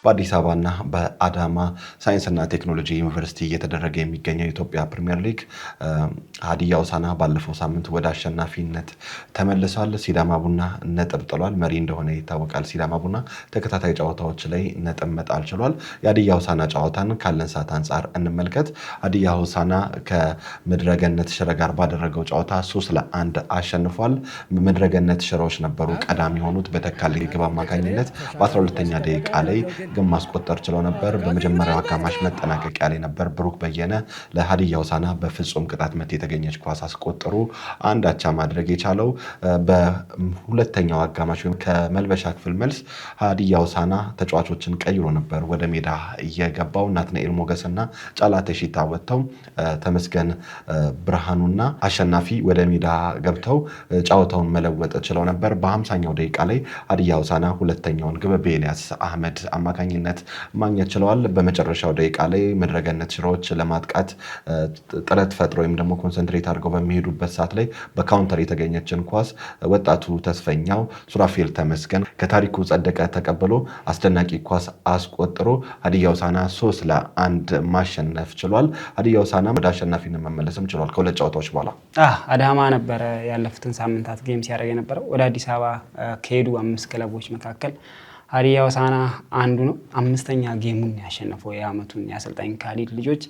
በአዲስ አበባና በአዳማ ሳይንስና ቴክኖሎጂ ዩኒቨርሲቲ እየተደረገ የሚገኘው የኢትዮጵያ ፕሪሚየር ሊግ ሀዲያ ሆሳዕና ባለፈው ሳምንት ወደ አሸናፊነት ተመልሷል። ሲዳማ ቡና ነጥብ ጥሏል። መሪ እንደሆነ ይታወቃል። ሲዳማ ቡና ተከታታይ ጨዋታዎች ላይ ነጥብ መጣል ችሏል። የሀዲያ ሆሳዕና ጨዋታን ካለን ሰዓት አንጻር እንመልከት። ሀዲያ ሆሳዕና ከምድረገነት ሽረ ጋር ባደረገው ጨዋታ 3-1 አሸንፏል። ምድረገነት ሽረዎች ነበሩ ቀዳሚ የሆኑት በተካልኝ ግብ አማካኝነት በ12ኛ ደቂቃ ላይ ግን ማስቆጠር ችለው ነበር። በመጀመሪያው አጋማሽ መጠናቀቂያ ላይ ነበር ብሩክ በየነ ለሀዲያ ሆሳዕና በፍጹም ቅጣት ምት የተገኘች ኳስ አስቆጥሮ አንድ አቻ ማድረግ የቻለው። በሁለተኛው አጋማሽ ከመልበሻ ክፍል መልስ ሀዲያ ሆሳዕና ተጫዋቾችን ቀይሮ ነበር ወደ ሜዳ እየገባው። ናትናኤል ሞገስና ጫላ ተሺታ ወጥተው ተመስገን ብርሃኑና አሸናፊ ወደ ሜዳ ገብተው ጨዋታውን መለወጥ ችለው ነበር። በ50ኛው ደቂቃ ላይ ሀዲያ ሆሳዕና ሁለተኛውን ግብ በኤልያስ አህመድ አማካኝነት ማግኘት ችለዋል። በመጨረሻው ደቂቃ ላይ ምድረገነት ሽሮዎች ለማጥቃት ጥረት ፈጥሮ ወይም ደግሞ ኮንሰንትሬት አድርገው በሚሄዱበት ሰዓት ላይ በካውንተር የተገኘችን ኳስ ወጣቱ ተስፈኛው ሱራፌል ተመስገን ከታሪኩ ጸደቀ ተቀብሎ አስደናቂ ኳስ አስቆጥሮ ሀዲያ ሆሳዕና 3-1 ማሸነፍ ችሏል። ሀዲያ ሆሳዕና ወደ አሸናፊነት መመለስም ችሏል። ከሁለት ጨዋታዎች በኋላ አዳማ ነበረ ያለፉትን ሳምንታት ጌም ሲያደርግ የነበረው። ወደ አዲስ አበባ ከሄዱ 5 ክለቦች መካከል ሀዲያ ሆሳዕና አንዱ ነው። 5ኛ ጌሙን ያሸነፈው የዓመቱን የአሰልጣኝ ካሊድ ልጆች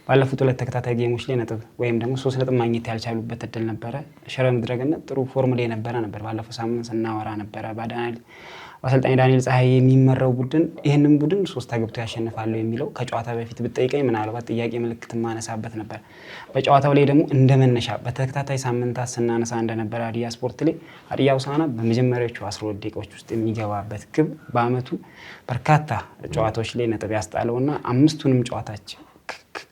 ባለፉት 2 ተከታታይ ጌሞች ላይ ነጥብ ወይም ደግሞ 3 ነጥብ ማግኘት ያልቻሉበት እድል ነበረ። ሽረ ምድረገነት ጥሩ ፎርም ላይ ነበር ባለፈው ሳምንት ስናወራ ነበረ። በአሰልጣኝ ዳንኤል ፀሐይ የሚመራው ቡድን ይህንን ቡድን 3 አግብቶ ያሸንፋሉ የሚለው ከጨዋታ በፊት ብትጠይቀኝ ምናልባት ጥያቄ ምልክት ማነሳበት ነበር። በጨዋታው ላይ ደግሞ እንደመነሻ በተከታታይ ሳምንታት ስናነሳ እንደነበረ ሀዲያ ስፖርት ላይ ሀዲያ ሆሳዕና በመጀመሪያዎቹ 12 ደቂቃዎች ውስጥ የሚገባበት ግብ በአመቱ በርካታ ጨዋታዎች ላይ ነጥብ ያስጣለውና 5ቱንም ጨዋታዎች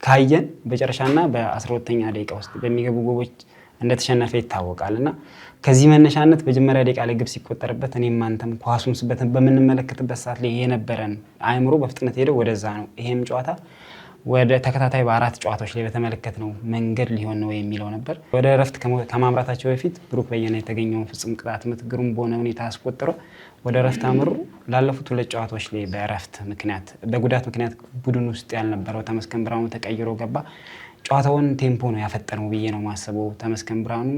ካየን በመጨረሻና በ12ኛ ደቂቃ ውስጥ በሚገቡ ጎቦች እንደተሸነፈ ይታወቃልና ከዚህ መነሻነት መጀመሪያ ደቂቃ ላይ ግብ ሲቆጠርበት እኔም አንተም ኳሱን በምንመለከትበት ሰዓት ላይ የነበረን አእምሮ በፍጥነት ሄደው ወደዛ ነው። ይሄም ጨዋታ ወደ ተከታታይ በ4 ጨዋታዎች ላይ በተመለከትነው መንገድ ሊሆን ነው የሚለው ነበር። ወደ እረፍት ከማምራታቸው በፊት ብሩክ በየነ የተገኘውን ፍጹም ቅጣት ምት ግሩም በሆነ ሁኔታ አስቆጥረው ወደ እረፍት አምሩ። ላለፉት 2 ጨዋታዎች ላይ በጉዳት ምክንያት ቡድን ውስጥ ያልነበረው ተመስገን ብርሃኑ ተቀይሮ ገባ። ጨዋታውን ቴምፖ ነው ያፈጠነው ብዬ ነው ማስበው። ተመስገን ብርሃኑ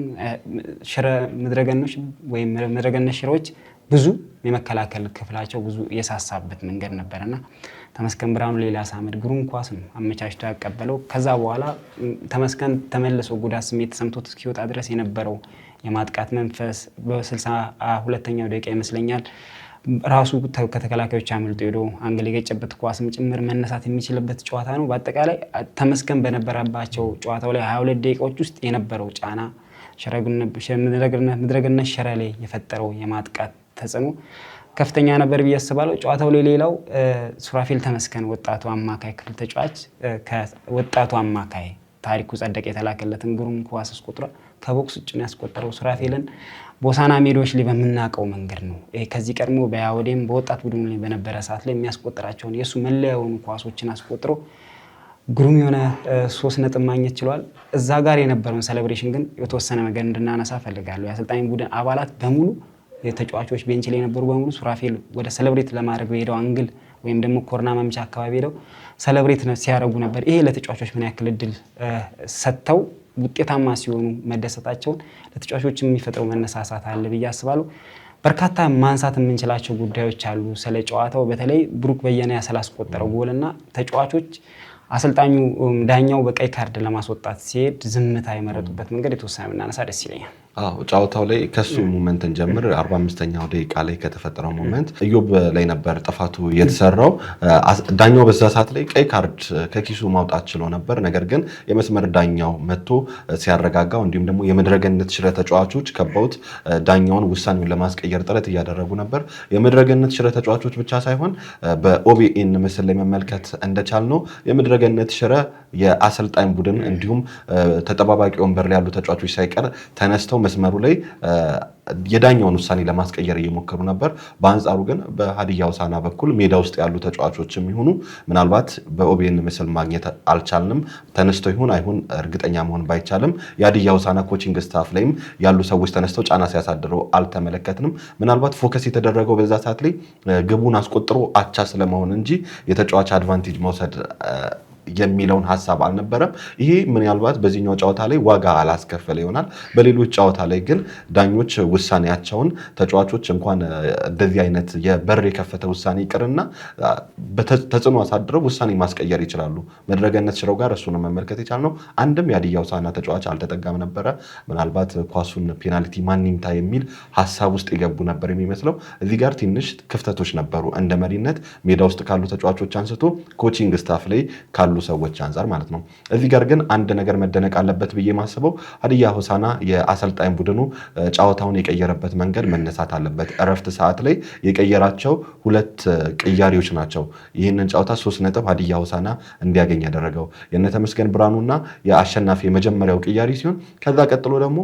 ሽረ ምድረገኖች ወይም ምድረገነት ሽሮዎች ብዙ የመከላከል ክፍላቸው ብዙ የሳሳበት መንገድ ነበርና ተመስገን ብርሃኑ ሌላ ሳምድ ግሩም ኳስ ነው አመቻችቶ ያቀበለው። ከዛ በኋላ ተመስገን ተመልሶ ጉዳት ስሜት ተሰምቶት እስኪወጣ ድረስ የነበረው የማጥቃት መንፈስ በ62ኛው ደቂቃ ይመስለኛል ራሱ ከተከላካዮች አምልጦ ሄዶ አንግል የገጨበት ኳስም ጭምር መነሳት የሚችልበት ጨዋታ ነው። በአጠቃላይ ተመስገን በነበረባቸው ጨዋታው ላይ 22 ደቂቃዎች ውስጥ የነበረው ጫና ምድረገነት ሽረ ላይ የፈጠረው የማጥቃት ተጽዕኖ ከፍተኛ ነበር ብዬ አስባለሁ። ጨዋታው ላይ ሌላው ሱራፌል ተመስገን ወጣቱ አማካይ ክፍል ተጫዋች ከወጣቱ አማካይ ታሪኩ ጸደቀ የተላከለትን ግሩም ኳስ አስቆጥሯል። ከቦክስ ውጭ ነው ያስቆጠረው። ሱራፌልን በሆሳዕና ሜዳዎች ላይ በምናውቀው መንገድ ነው። ከዚህ ቀድሞ በያወዴም በወጣት ቡድኑ ላይ በነበረ ሰዓት ላይ የሚያስቆጥራቸውን የእሱ መለያ የሆኑ ኳሶችን አስቆጥሮ ግሩም የሆነ 3 ነጥብ ማግኘት ችሏል። እዛ ጋር የነበረውን ሴሌብሬሽን ግን የተወሰነ ነገር እንድናነሳ ፈልጋለሁ። የአሰልጣኝ ቡድን አባላት በሙሉ የተጫዋቾች ቤንች ላይ የነበሩ በሙሉ ሱራፌል ወደ ሴሌብሬት ለማድረግ በሄደው አንግል ወይም ደግሞ ኮርና መምቻ አካባቢ ሄደው ሴሌብሬት ሲያደርጉ ነበር። ይሄ ለተጫዋቾች ምን ያክል እድል ሰጥተው ውጤታማ ሲሆኑ መደሰታቸውን ለተጫዋቾች የሚፈጥረው መነሳሳት አለ ብዬ አስባለሁ። በርካታ ማንሳት የምንችላቸው ጉዳዮች አሉ ስለ ጨዋታው። በተለይ ብሩክ በየነ ስላስቆጠረው ጎልና ተጫዋቾች አሰልጣኙ ዳኛው በቀይ ካርድ ለማስወጣት ሲሄድ ዝምታ የመረጡበት መንገድ የተወሰነ ብናነሳ ደስ ይለኛል። ጨዋታው ላይ ከሱ ሞመንትን ጀምር 45ኛው ደቂቃ ላይ ከተፈጠረው ሞመንት ኢዮብ ላይ ነበር ጥፋቱ የተሰራው። ዳኛው በዛ ሰዓት ላይ ቀይ ካርድ ከኪሱ ማውጣት ችሎ ነበር። ነገር ግን የመስመር ዳኛው መጥቶ ሲያረጋጋው እንዲሁም ደግሞ የምድረገነት ሽረ ተጫዋቾች ከበውት ዳኛውን ውሳኔውን ለማስቀየር ጥረት እያደረጉ ነበር። የምድረገነት ሽረ ተጫዋቾች ብቻ ሳይሆን በኦቢኤን ምስል ላይ መመልከት እንደቻልነው የምድረገነት ሽረ የአሰልጣኝ ቡድን እንዲሁም ተጠባባቂ ወንበር ላይ ያሉ ተጫዋቾች ሳይቀር ተነስተው መስመሩ ላይ የዳኛውን ውሳኔ ለማስቀየር እየሞከሩ ነበር። በአንጻሩ ግን በሀዲያ ሆሳዕና በኩል ሜዳ ውስጥ ያሉ ተጫዋቾችም ይሁኑ ምናልባት በኦቢኤን ምስል ማግኘት አልቻልንም፣ ተነስተው ይሁን አይሁን እርግጠኛ መሆን ባይቻልም የሀዲያ ሆሳዕና ኮቺንግ ስታፍ ላይም ያሉ ሰዎች ተነስተው ጫና ሲያሳድረው አልተመለከትንም። ምናልባት ፎከስ የተደረገው በዛ ሰዓት ላይ ግቡን አስቆጥሮ አቻ ስለመሆን እንጂ የተጫዋች አድቫንቴጅ መውሰድ የሚለውን ሐሳብ አልነበረም። ይሄ ምናልባት በዚህኛው ጨዋታ ላይ ዋጋ አላስከፈለ ይሆናል። በሌሎች ጨዋታ ላይ ግን ዳኞች ውሳኔያቸውን ተጫዋቾች እንኳን እንደዚህ አይነት የበር የከፈተ ውሳኔ ይቅርና ተጽዕኖ አሳድረው ውሳኔ ማስቀየር ይችላሉ። መድረገነት ሽረው ጋር እሱን መመልከት የቻልነው አንድም የሀዲያ ሆሳዕና ተጫዋች አልተጠጋም ነበረ። ምናልባት ኳሱን ፔናልቲ ማን ይምታ የሚል ሐሳብ ውስጥ የገቡ ነበር የሚመስለው። እዚህ ጋር ትንሽ ክፍተቶች ነበሩ እንደ መሪነት ሜዳ ውስጥ ካሉ ተጫዋቾች አንስቶ ኮቺንግ ስታፍ ላይ ካሉ ሰዎች አንፃር ማለት ነው። እዚህ ጋር ግን አንድ ነገር መደነቅ አለበት ብዬ ማስበው ሀዲያ ሆሳዕና የአሰልጣኝ ቡድኑ ጨዋታውን የቀየረበት መንገድ መነሳት አለበት። እረፍት ሰዓት ላይ የቀየራቸው 2 ቅያሪዎች ናቸው ይህንን ጨዋታ 3 ነጥብ ሀዲያ ሆሳዕና እንዲያገኝ ያደረገው። የነተመስገን ብርሃኑና የአሸናፊ የመጀመሪያው ቅያሪ ሲሆን ከዛ ቀጥሎ ደግሞ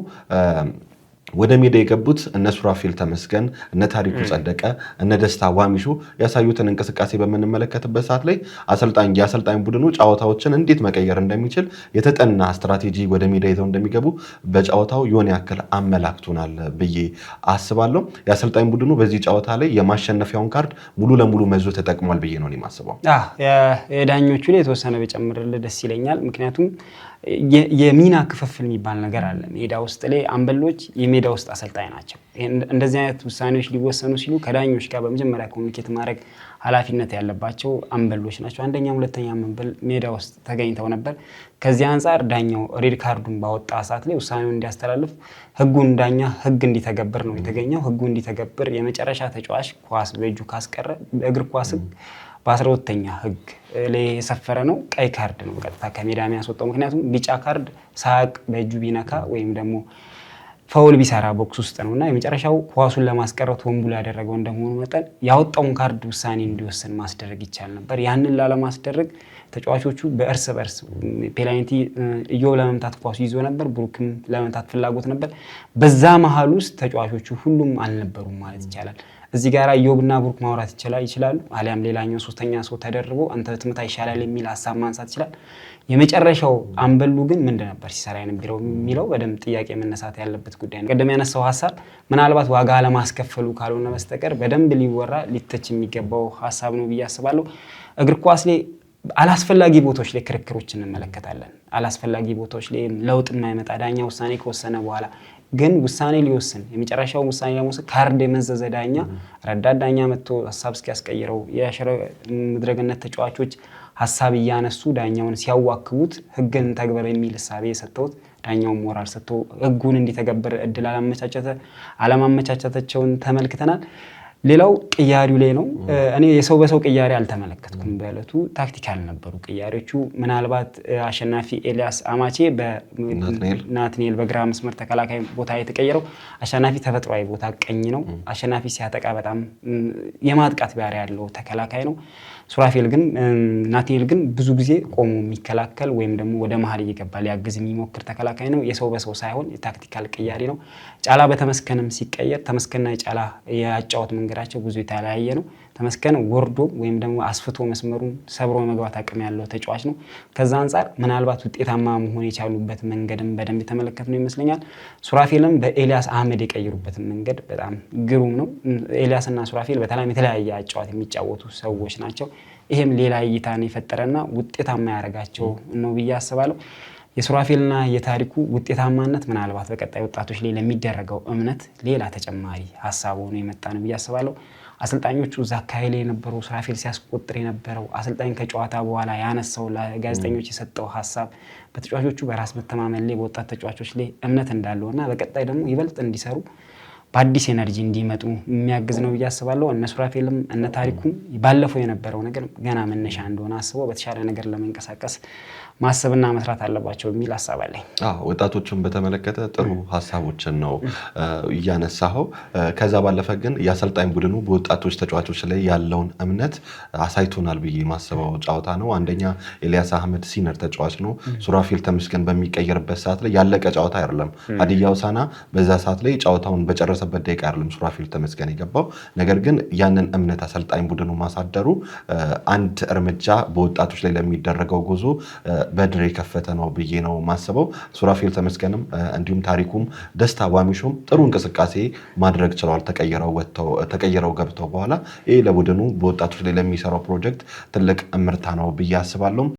ወደ ሜዳ የገቡት እነ ሱራፌል ተመስገን፣ እነ ታሪኩ ጸደቀ፣ እነ ደስታ ዋሚሾ ያሳዩትን እንቅስቃሴ በምንመለከትበት ሰዓት ላይ የአሰልጣኝ ቡድኑ ጨዋታዎችን እንዴት መቀየር እንደሚችል የተጠና ስትራቴጂ ወደ ሜዳ ይዘው እንደሚገቡ በጨዋታው የሆነ ያክል አመላክቱናል ብዬ አስባለሁ። የአሰልጣኝ ቡድኑ በዚህ ጨዋታ ላይ የማሸነፊያውን ካርድ ሙሉ ለሙሉ መዞ ተጠቅሟል ብዬ ነው የማስበው። የዳኞቹ ላይ የተወሰነ በጨምርልህ ደስ ይለኛል። ምክንያቱም የሚና ክፍፍል የሚባል ነገር አለ ሜዳ ውስጥ ላይ። አምበሎች የሜዳ ውስጥ አሰልጣኝ ናቸው። እንደዚህ አይነት ውሳኔዎች ሊወሰኑ ሲሉ ከዳኞች ጋር በመጀመሪያ ኮሚኒኬት ማድረግ ኃላፊነት ያለባቸው አምበሎች ናቸው። አንደኛም ሁለተኛ አምበል ሜዳ ውስጥ ተገኝተው ነበር። ከዚህ አንጻር ዳኛው ሬድ ካርዱን ባወጣ ሰዓት ላይ ውሳኔውን እንዲያስተላልፍ ህጉን ዳኛ ህግ እንዲተገብር ነው የተገኘው። ህጉ እንዲተገብር የመጨረሻ ተጫዋች ኳስ በእጁ ካስቀረ በእግር ኳስ ህግ በ12ኛ ህግ ላይ የሰፈረ ነው። ቀይ ካርድ ነው በቀጥታ ከሜዳ የሚያስወጣው። ምክንያቱም ቢጫ ካርድ ሳያቅ በእጁ ቢነካ ወይም ደግሞ ፋውል ቢሰራ ቦክስ ውስጥ ነውና የመጨረሻው ኳሱን ለማስቀረት ወንቡል ያደረገው እንደመሆኑ መጠን ያወጣውን ካርድ ውሳኔ እንዲወስን ማስደረግ ይቻል ነበር። ያንን ላለማስደረግ ተጫዋቾቹ በእርስ በርስ ፔናልቲ ኢዮብ ለመምታት ኳሱ ይዞ ነበር፣ ብሩክም ለመምታት ፍላጎት ነበር። በዛ መሀል ውስጥ ተጫዋቾቹ ሁሉም አልነበሩም ማለት ይቻላል። እዚህ ጋር ኢዮብና ብሩክ ማውራት ይችላሉ። አሊያም ሌላኛው ሶስተኛ ሰው ተደርቦ አንተ ትምታ ይሻላል የሚል ሀሳብ ማንሳት ይችላል። የመጨረሻው አምበሉ ግን ምንድን ነበር ሲሰራ የነበረው የሚለው በደንብ ጥያቄ መነሳት ያለበት ጉዳይ ነው። ቀደም ያነሳው ሀሳብ ምናልባት ዋጋ ለማስከፈሉ ካልሆነ በስተቀር በደንብ ሊወራ ሊተች የሚገባው ሀሳብ ነው ብዬ አስባለሁ። እግር ኳስ ላይ አላስፈላጊ ቦታዎች ላይ ክርክሮች እንመለከታለን። አላስፈላጊ ቦታዎች ላይ ለውጥ የማይመጣ ዳኛ ውሳኔ ከወሰነ በኋላ ግን ውሳኔ ሊወስን የመጨረሻው ውሳኔ ለመውሰድ ካርድ የመዘዘ ዳኛ ረዳት ዳኛ መጥቶ ሀሳብ እስኪያስቀይረው የሽረ ምድረገነት ተጫዋቾች ሀሳብ እያነሱ ዳኛውን ሲያዋክቡት ህግን ተግበር የሚል ሐሳብ የሰጠውት ዳኛው ሞራል ሰጥቶ ህጉን እንዲተገበር እድል አለማመቻቸታቸውን ተመልክተናል። ሌላው ቅያሪው ላይ ነው። እኔ የሰው በሰው ቅያሪ አልተመለከትኩም። በእለቱ ታክቲካል ነበሩ ቅያሪዎቹ። ምናልባት አሸናፊ ኤልያስ አማቼ በናትኒኤል በግራ መስመር ተከላካይ ቦታ የተቀየረው። አሸናፊ ተፈጥሯዊ ቦታ ቀኝ ነው። አሸናፊ ሲያጠቃ በጣም የማጥቃት ባህሪ ያለው ተከላካይ ነው። ሱራፌል ግን ናትኒኤል ግን ብዙ ጊዜ ቆሞ የሚከላከል ወይም ደግሞ ወደ መሀል እየገባ ሊያግዝ የሚሞክር ተከላካይ ነው። የሰው በሰው ሳይሆን የታክቲካል ቅያሪ ነው። ጫላ በተመስገንም ሲቀየር ተመስገንና የጫላ የአጫወት መንገዳቸው ብዙ የተለያየ ነው። ተመስገን ወርዶ ወይም ደግሞ አስፍቶ መስመሩን ሰብሮ መግባት አቅም ያለው ተጫዋች ነው። ከዛ አንጻር ምናልባት ውጤታማ መሆን የቻሉበት መንገድም በደንብ የተመለከት ነው ይመስለኛል። ሱራፌልም በኤልያስ አህመድ የቀየሩበት መንገድ በጣም ግሩም ነው። ኤልያስና ሱራፌል በተለይም የተለያየ አጫወት የሚጫወቱ ሰዎች ናቸው። ይሄም ሌላ እይታን የፈጠረና ውጤታማ ያደረጋቸው ነው ብዬ አስባለሁ። የሱራፌልና የታሪኩ ውጤታማነት ምናልባት በቀጣይ ወጣቶች ላይ ለሚደረገው እምነት ሌላ ተጨማሪ ሀሳብ ሆኖ የመጣ ነው ብዬ አስባለሁ። አሰልጣኞቹ እዛ አካባቢ ላይ የነበረው ሱራፌል ሲያስቆጥር የነበረው አሰልጣኝ ከጨዋታ በኋላ ያነሳው ለጋዜጠኞች የሰጠው ሀሳብ በተጫዋቾቹ በራስ መተማመን ላይ በወጣት ተጫዋቾች ላይ እምነት እንዳለውና በቀጣይ ደግሞ ይበልጥ እንዲሰሩ በአዲስ ኤነርጂ እንዲመጡ የሚያግዝ ነው ብዬ አስባለሁ። እነ ሱራፌልም እነ ታሪኩም ባለፈው የነበረው ነገር ገና መነሻ እንደሆነ አስበው በተሻለ ነገር ለመንቀሳቀስ ማሰብና መስራት አለባቸው የሚል ሀሳብ አለኝ። ወጣቶችን በተመለከተ ጥሩ ሀሳቦችን ነው እያነሳኸው። ከዛ ባለፈ ግን የአሰልጣኝ ቡድኑ በወጣቶች ተጫዋቾች ላይ ያለውን እምነት አሳይቶናል ብዬ ማስበው ጨዋታ ነው። አንደኛ ኤልያስ አህመድ ሲነር ተጫዋች ነው። ሱራፌል ተመስገን በሚቀየርበት ሰዓት ላይ ያለቀ ጨዋታ አይደለም። ሀዲያ ሆሳዕና በዛ ሰዓት ላይ ጨዋታውን በጨረሰበት ደቂቃ አይደለም ሱራፌል ተመስገን የገባው። ነገር ግን ያንን እምነት አሰልጣኝ ቡድኑ ማሳደሩ አንድ እርምጃ በወጣቶች ላይ ለሚደረገው ጉዞ በድር የከፈተ ነው ብዬ ነው ማስበው። ሱራፌል ተመስገንም እንዲሁም ታሪኩም ደስታ ዋሚሾም ጥሩ እንቅስቃሴ ማድረግ ችለዋል። ተቀይረው ገብተው በኋላ ይህ ለቡድኑ በወጣቶች ላይ ለሚሰራው ፕሮጀክት ትልቅ እምርታ ነው ብዬ አስባለሁ።